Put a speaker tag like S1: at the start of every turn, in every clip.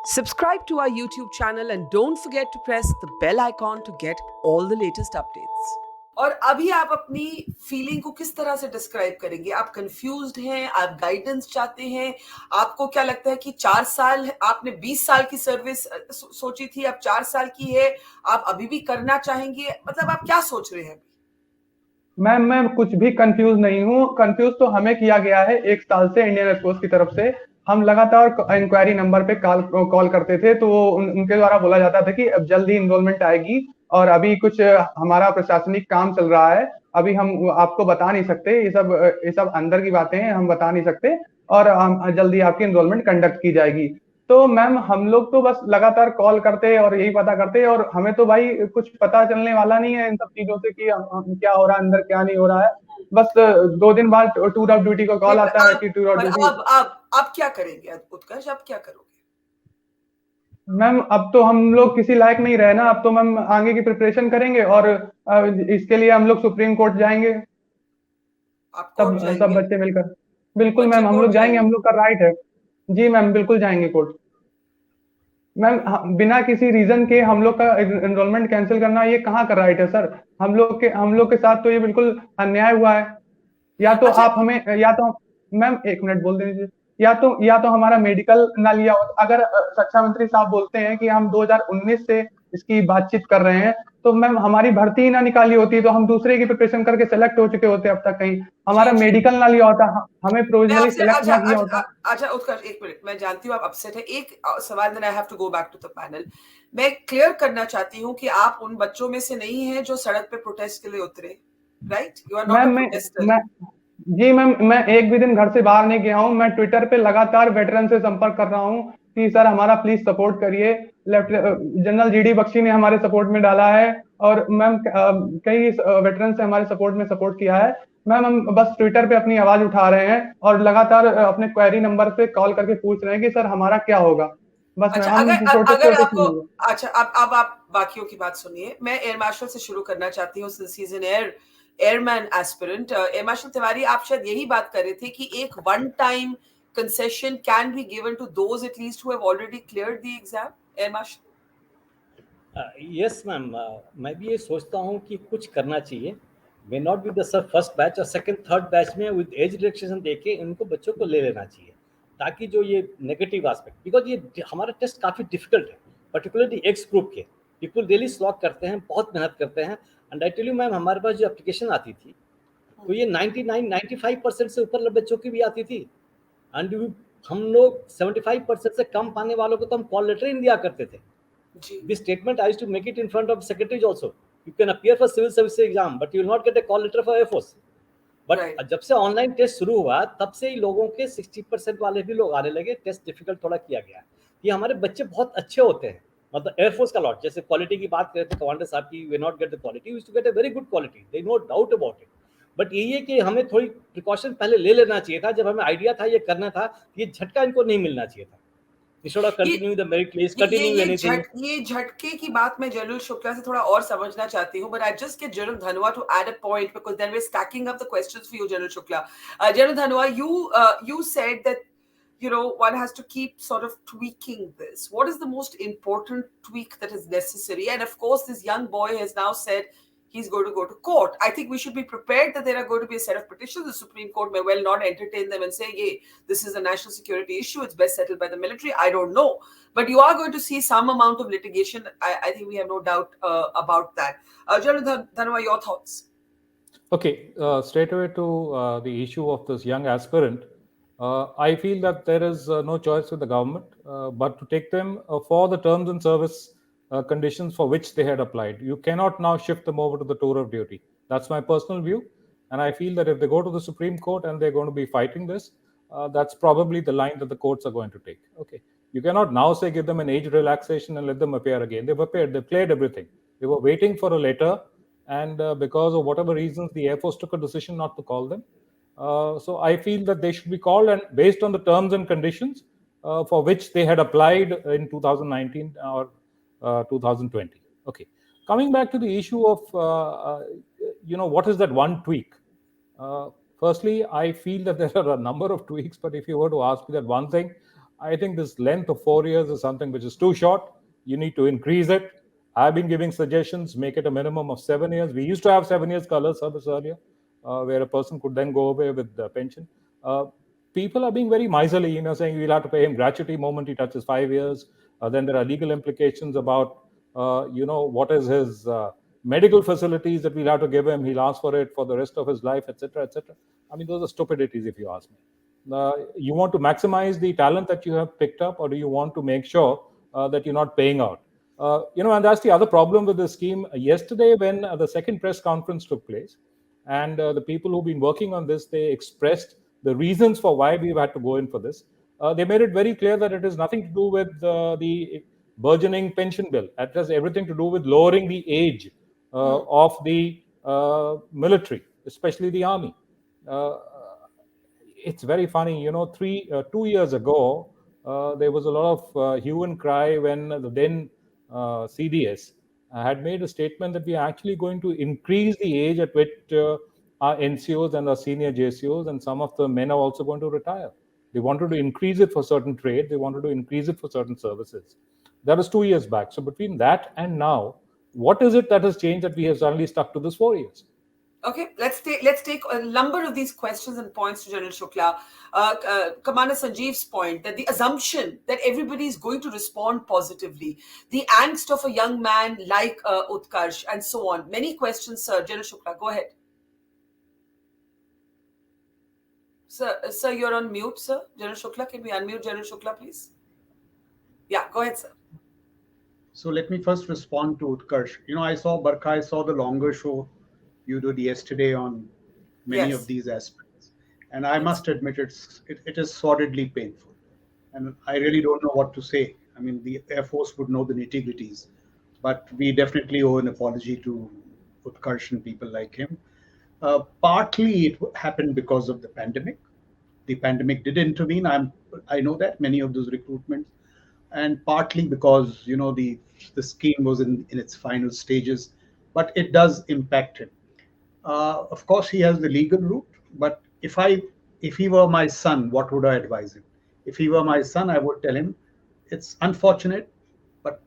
S1: Subscribe to our YouTube channel and don't forget to press the bell icon to get all the latest updates. और अभी आप अपनी feeling को किस तरह से डिस्क्राइब करेंगे? आप कंफ्यूज्ड हैं, आप गाइडेंस चाहते हैं, आपको क्या लगता है कि 4 साल आपने 20 साल की सर्विस सोची थी, अब 4 साल की है, आप अभी भी करना चाहेंगे? मतलब आप क्या सोच रहे हैं?
S2: मैम मैं कुछ भी कंफ्यूज नहीं हूँ। कंफ्यूज तो हमें किया गया है 1 साल से इंडियन एयरफोर्स की तरफ से। हम लगातार इंक्वायरी नंबर पे कॉल करते थे, तो उनके द्वारा बोला जाता था कि अब जल्दी इनरोलमेंट आएगी और अभी कुछ हमारा प्रशासनिक काम चल रहा है, अभी हम आपको बता नहीं सकते। ये सब अंदर की बातें हैं, हम बता नहीं सकते। और जल्दी आपकी इनरोलमेंट कंडक्ट की जाएगी। तो मैम हम लोग तो बस लगातार कॉल करते और यही पता करते, और हमें तो भाई कुछ पता चलने वाला नहीं है इन सब चीजों से कि क्या हो रहा है अंदर, क्या नहीं हो रहा है। बस 2 दिन बाद टूर ऑफ ड्यूटी का कॉल आता है कि टूर ऑफ ड्यूटी।
S1: अब क्या करेंगे उत्कर्ष? अब क्या करोगे?
S2: मैम अब तो हम लोग किसी लायक नहीं रहे ना। अब तो मैम आगे की प्रिपरेशन करेंगे और इसके लिए हम लोग सुप्रीम कोर्ट जाएंगे।
S1: आप कोर्ट
S2: सब
S1: जाएंगे?
S2: बच्चे मिलकर। बिल्कुल
S1: बच्चे
S2: मैम, हम
S1: कोर्ट
S2: लोग जाएंगे,
S1: जाएंगे?
S2: हम लोग का राइट है। जी मैम, बिल्कुल जाएंगे कोर्ट। मैम बिना किसी रीजन के हम लोग का एनरोलमेंट कैंसिल करना, ये कहाँ का राइट है सर? हम लोग के साथ तो ये बिल्कुल अन्याय हुआ है। या तो
S1: अच्छा,
S2: आप हमें, या तो मैम 1 मिनट बोल दीजिए। या तो हमारा मेडिकल ना लिया हो। अगर शिक्षा मंत्री साहब बोलते हैं कि हम 2019 से इसकी बातचीत कर रहे हैं, तो मैम हमारी भर्ती ही ना निकाली होती तो हम दूसरे की प्रिपरेशन करके सेलेक्ट हो चुके होते अब तक। कहीं
S1: जी
S2: हमारा
S1: जी।
S2: मेडिकल ना लिया होता, हमें
S1: मैं
S2: प्रोविजनली
S1: आपसे
S2: सेलेक्ट
S1: अच्छा
S2: ना किया
S1: अच्छा
S2: होता।
S1: अच्छा उत्कर्ष, एक मिनट। मैं जानती हूँ आप अपसेट है। एक सवाल, then I have to go back to the panel. मैं क्लियर करना चाहती हूँ कि आप उन बच्चों में से नहीं हैं जो सड़क पे प्रोटेस्ट के लिए उतरे, right? You are not
S2: ma'am
S1: a protester.
S2: मैं जी मैम, मैं एक भी दिन घर से बाहर नहीं गया हूँ। मैं ट्विटर पे लगातार वेटरन से संपर्क कर रहा हूँ कि सर हमारा प्लीज सपोर्ट करिए। जनरल जीडी बख्शी ने हमारे सपोर्ट में डाला है, और मैम कई वेटरन से हमारे सपोर्ट किया है। मैम हम बस ट्विटर पे अपनी आवाज उठा रहे हैं और लगातार अपने क्वेरी नंबर से कॉल करके पूछ रहे हैं कि सर हमारा क्या होगा। बस मैम
S1: अच्छा,
S2: हम
S1: अगर
S2: प्रोटेस्ट
S1: अगर
S2: वोटेस्ट
S1: आपको,
S2: नहीं है।
S1: अच्छा, अब आप बाकियों की बात सुनिए। मैं एयर मार्शल से शुरू करना चाहती हूँ, since he is an airman aspirant. Air marshal Tiwari, आप शायद यही बात कर रहे थे कि एक one time concession can be given to those at least who have already cleared the exam, Air Marshal?
S3: Yes ma'am, मैं भी ये सोचता हूँ कि कुछ करना चाहिए। May not be the sir first batch और सेकंड थर्ड बैच में विद एज रिलेक्सेशन देके इनको बच्चों को ले लेना चाहिए, ताकि जो ये नेगेटिव एस्पेक्ट, बिकॉज ये हमारा टेस्ट काफ़ी डिफिकल्ट है, पर्टिकुलरली एक्स ग्रुप के पीपल डेली स्लॉग करते हैं, बहुत मेहनत करते हैं। And I tell you ma'am, हमारे पास जो एप्लीकेशन आती थी तो ये 95% से ऊपर बच्चों की भी आती थी। एंड हम लोग 75% से कम पाने वालों को तो हम कॉल लेटर ही दिया करते थे। This statement I used to make it in front of secretaries also. You can appear for civil service exam, but you will not get a call letter for Air Force. But
S1: Right.
S3: जब से online test शुरू हुआ तब से ही लोगों के 60% वाले भी लोग आने लगे। टेस्ट डिफिकल्ट थोड़ा किया गया। ये हमारे बच्चे बहुत अच्छे होते हैं, मतलब एयरफोर्स का लॉट। जैसे क्वालिटी की बात करें तो कमांडर साहब की, we not get the quality, we to get a very good quality, they no doubt about it. But यही है कि हमें थोड़ी प्रिकॉशन पहले ले लेना चाहिए था। जब हमें आइडिया था ये करना था, ये झटका इनको नहीं मिलना चाहिए था। Instead of continuing the merit list, continuing anything.
S1: ये झटके की बात मैं जनरल शुक्ला से थोड़ा और समझना चाहती हूँ, but I just get General Dhanoa to add a point because then we are stacking up the questions for you, General Shukla. General Dhanoa, you said that one has to keep sort of tweaking this. What is the most important tweak that is necessary? And of course, this young boy has now said he's going to go to court. I think we should be prepared that there are going to be a set of petitions. The Supreme Court may well not entertain them and say, yeah, this is a national security issue, it's best settled by the military. I don't know. But you are going to see some amount of litigation. I think we have no doubt about that. General Dhanwa, your thoughts?
S4: Okay, straight away to the issue of this young aspirant. I feel that there is no choice with the government but to take them for the terms and service conditions for which they had applied. You cannot now shift them over to the tour of duty. That's my personal view. And I feel that if they go to the Supreme Court and they're going to be fighting this, that's probably the line that the courts are going to take. Okay. You cannot now say give them an age relaxation and let them appear again. They've appeared, they've cleared everything. They were waiting for a letter, and because of whatever reasons, the Air Force took a decision not to call them. So I feel that they should be called, and based on the terms and conditions for which they had applied in 2019 or 2020. Okay. Coming back to the issue of, what is that one tweak? Firstly, I feel that there are a number of tweaks, but if you were to ask me that one thing, I think this length of 4 years is something which is too short. You need to increase it. I've been giving suggestions, make it a minimum of 7 years. We used to have 7 years color service earlier, where a person could then go away with the pension. People are being very miserly, saying we'll have to pay him gratuity moment he touches 5 years. Then there are legal implications about, what is his medical facilities that we'll have to give him. He'll ask for it for the rest of his life, etc., etc. I mean, those are stupidities, if you ask me. You want to maximize the talent that you have picked up, or do you want to make sure that you're not paying out? And that's the other problem with the scheme. Yesterday, when the second press conference took place, and the people who've been working on this, they expressed the reasons for why we've had to go in for this. They made it very clear that it has nothing to do with the burgeoning pension bill. It has everything to do with lowering the age of the military, especially the army. It's very funny, 2 years ago, there was a lot of hue and cry when the then CDS had made a statement that we are actually going to increase the age at which our NCOs and our senior JCOs and some of the men are also going to retire. They wanted to increase it for certain trade. They wanted to increase it for certain services. That was 2 years back. So between that and now, what is it that has changed that we have suddenly stuck to this 4 years?
S1: Okay, let's take a number of these questions and points to General Shukla. Commander Sanjeev's point that the assumption that everybody is going to respond positively, the angst of a young man like Utkarsh, and so on. Many questions, sir. General Shukla, go ahead. Sir, you're on mute, sir. General Shukla, can we unmute General Shukla, please? Yeah, go ahead, sir.
S5: So let me first respond to Utkarsh. I saw Barkha, I saw the longer show you did yesterday on many of these aspects. And I must admit, it is sordidly painful. And I really don't know what to say. I mean, the Air Force would know the nitty-gritties. But we definitely owe an apology to Utkarsh and people like him. Partly it happened because of the pandemic. The pandemic did intervene. I know that, many of those recruitments. And partly because, the scheme was in its final stages. But it does impact him. Of course, he has the legal route, but if he were my son, what would I advise him? If he were my son, I would tell him, it's unfortunate, but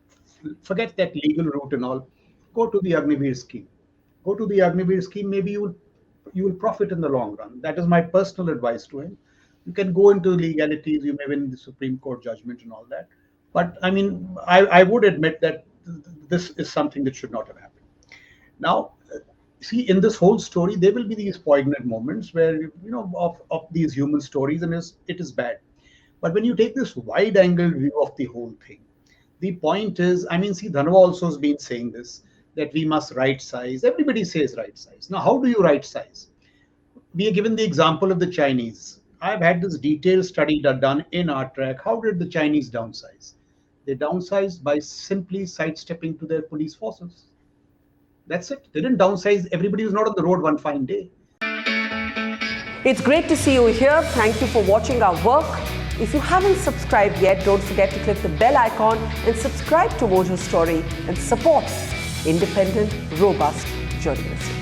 S5: forget that legal route and all. Go to the Agnipath scheme. Go to the Agnipath scheme. Maybe you will profit in the long run. That is my personal advice to him. You can go into legalities. You may win the Supreme Court judgment and all that. But I mean, I would admit that this is something that should not have happened. Now, see, in this whole story, there will be these poignant moments where, of these human stories, and it is bad. But when you take this wide-angle view of the whole thing, the point is, I mean, see, Dhanwa also has been saying this, that we must right size. Everybody says right size. Now, how do you right size? We are given the example of the Chinese. I've had this detailed study done in our track. How did the Chinese downsize? They downsized by simply sidestepping to their police forces. That's it. They didn't downsize. Everybody was not on the road one fine day.
S6: It's great to see you here. Thank you for watching our work. If you haven't subscribed yet, don't forget to click the bell icon and subscribe to Mojo Story and support independent, robust journalism.